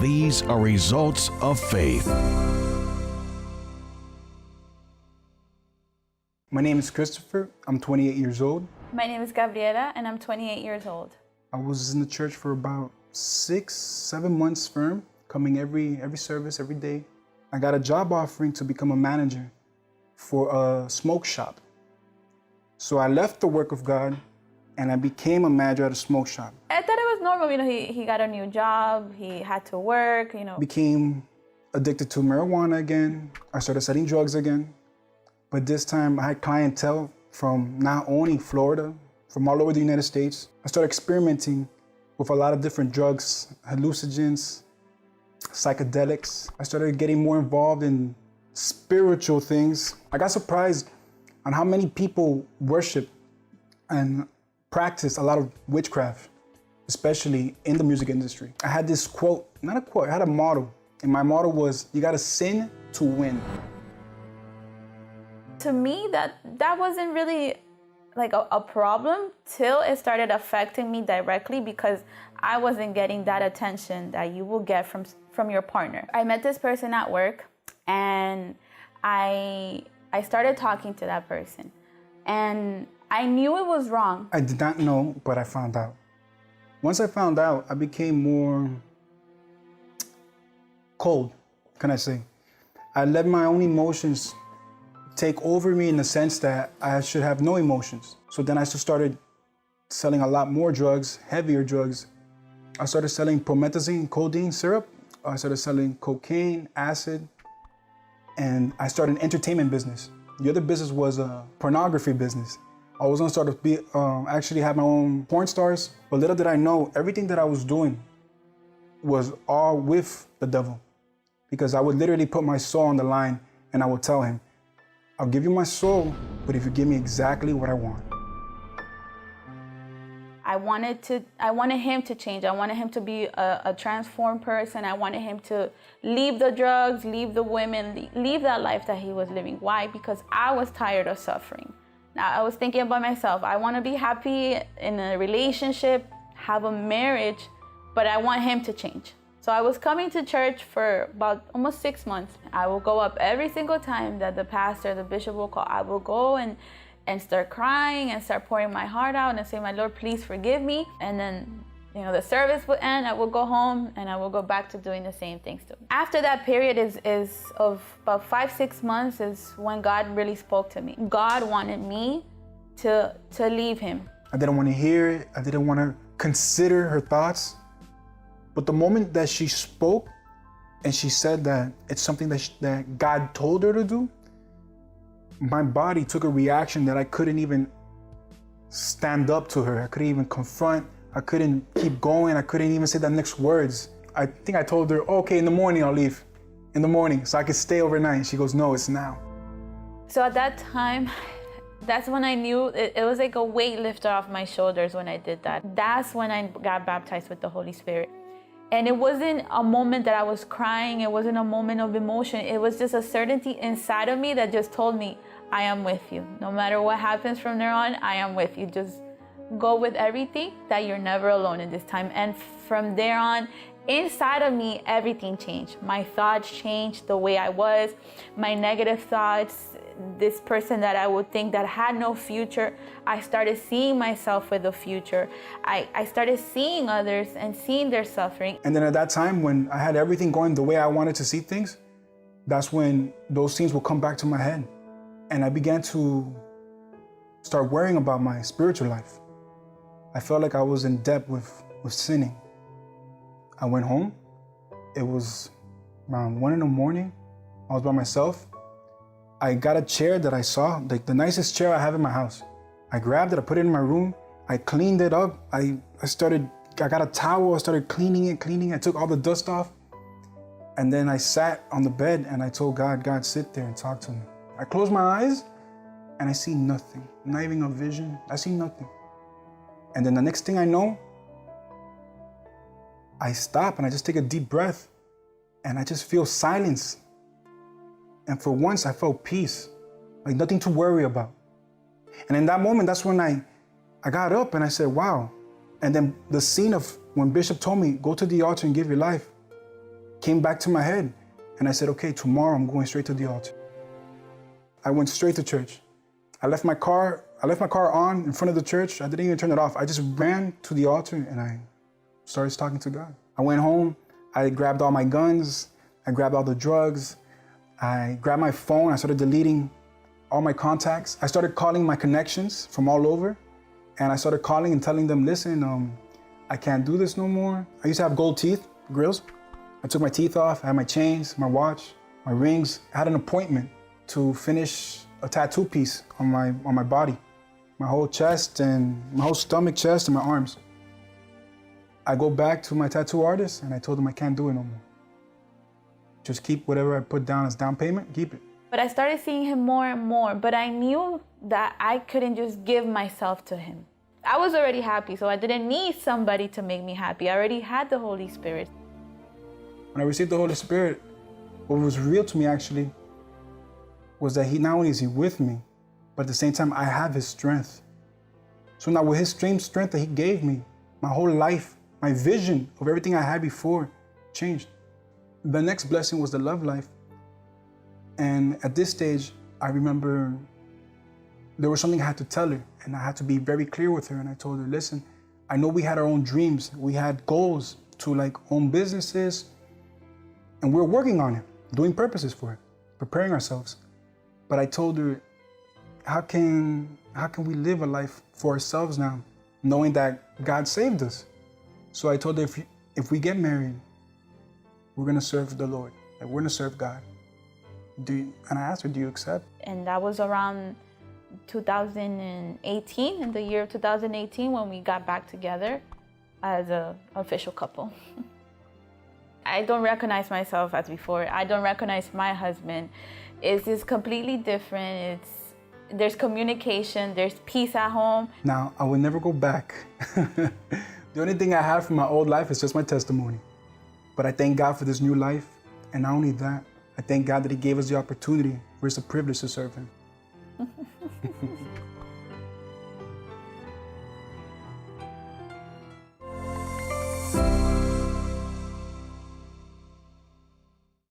These are results of faith. My name is Christopher. I'm 28 years old. My name is Gabriela, and I'm 28 years old. I was in the church for about 6-7 months firm, coming every service, every day. I got a job offering to become a manager for a smoke shop. So I left the work of God and I became a manager at a smoke shop. I thought it was normal, he got a new job, he had to work, Became addicted to marijuana again. I started selling drugs again. But this time I had clientele from not only Florida, from all over the United States. I started experimenting with a lot of different drugs, hallucinogens, psychedelics. I started getting more involved in spiritual things. I got surprised on how many people worship and practice a lot of witchcraft, especially in the music industry. I had this quote, not a quote, I had a motto. And my motto was, you gotta sin to win. To me, that wasn't really like a problem till it started affecting me directly, because I wasn't getting that attention that you will get from your partner. I met this person at work, and I started talking to that person, and I knew it was wrong. I did not know, but I found out. Once I found out, I became more cold, can I say. I let my own emotions take over me in the sense that I should have no emotions. So then I just started selling a lot more drugs, heavier drugs. I started selling promethazine, codeine syrup. I started selling cocaine, acid, and I started an entertainment business. The other business was a pornography business. I was gonna start to actually have my own porn stars, but little did I know, everything that I was doing was all with the devil. Because I would literally put my soul on the line and I would tell him, I'll give you my soul, but if you give me exactly what I want. I wanted him to change. I wanted him to be a transformed person. I wanted him to leave the drugs, leave the women, leave that life that he was living. Why? Because I was tired of suffering. Now, I was thinking about myself. I want to be happy in a relationship, have a marriage, but I want him to change. So I was coming to church for about almost 6 months. I will go up every single time that the pastor, the bishop will call. I will go and start crying and start pouring my heart out and say, my Lord, please forgive me. And then, the service would end. I will go home and I will go back to doing the same things too. After that period is of about 5-6 months is when God really spoke to me. God wanted me to leave him. I didn't want to hear it. I didn't want to consider her thoughts. But the moment that she spoke and she said that it's something that God told her to do, my body took a reaction that I couldn't even stand up to her. I couldn't even confront. I couldn't keep going. I couldn't even say the next words. I think I told her, okay, in the morning I'll leave. In the morning, so I could stay overnight. She goes, no, it's now. So at that time, that's when I knew it was like a weight lifted off my shoulders when I did that. That's when I got baptized with the Holy Spirit. And it wasn't a moment that I was crying. It wasn't a moment of emotion. It was just a certainty inside of me that just told me, I am with you. No matter what happens from there on, I am with you. Just go with everything, that you're never alone in this time. And from there on, inside of me, everything changed. My thoughts changed, the way I was, my negative thoughts, this person that I would think that had no future, I started seeing myself with a future. I started seeing others and seeing their suffering. And then at that time, when I had everything going the way I wanted to see things, that's when those things would come back to my head. And I began to start worrying about my spiritual life. I felt like I was in debt with sinning. I went home. It was around 1 a.m. I was by myself. I got a chair that I saw, like the nicest chair I have in my house. I grabbed it, I put it in my room. I cleaned it up. I got a towel, I started cleaning it. I took all the dust off. And then I sat on the bed and I told God, sit there and talk to me. I closed my eyes and I see nothing, not even a vision. I see nothing. And then the next thing I know, I stop and I just take a deep breath and I just feel silence. And for once I felt peace, like nothing to worry about. And in that moment, that's when I got up and I said, wow. And then the scene of when Bishop told me, go to the altar and give your life, came back to my head. And I said, okay, tomorrow I'm going straight to the altar. I went straight to church. I left my car on in front of the church. I didn't even turn it off. I just ran to the altar and I started talking to God. I went home, I grabbed all my guns, I grabbed all the drugs, I grabbed my phone, I started deleting all my contacts. I started calling my connections from all over, and I started calling and telling them, listen, I can't do this no more. I used to have gold teeth, grills. I took my teeth off, I had my chains, my watch, my rings. I had an appointment to finish a tattoo piece on my body, my whole chest and my whole stomach, chest, and my arms. I go back to my tattoo artist and I told him I can't do it no more. Just keep whatever I put down as down payment, keep it. But I started seeing him more and more, but I knew that I couldn't just give myself to him. I was already happy, so I didn't need somebody to make me happy. I already had the Holy Spirit. When I received the Holy Spirit, what was real to me actually was that not only is he with me, but at the same time I have his strength. So now with his same strength that he gave me, my whole life, my vision of everything I had before changed. The next blessing was the love life. And at this stage, I remember there was something I had to tell her, and I had to be very clear with her. And I told her, listen, I know we had our own dreams. We had goals to own businesses, and we're working on it, doing purposes for it, preparing ourselves. But I told her, how can we live a life for ourselves now, knowing that God saved us? So I told her, if we get married, we're gonna serve the Lord, we're gonna serve God. And I asked her, do you accept? And that was around 2018, in the year of 2018, when we got back together as an official couple. I don't recognize myself as before. I don't recognize my husband. It's just completely different. There's communication, there's peace at home. Now, I will never go back. The only thing I have from my old life is just my testimony. But I thank God for this new life. And not only that, I thank God that he gave us the opportunity, where it's a privilege to serve him.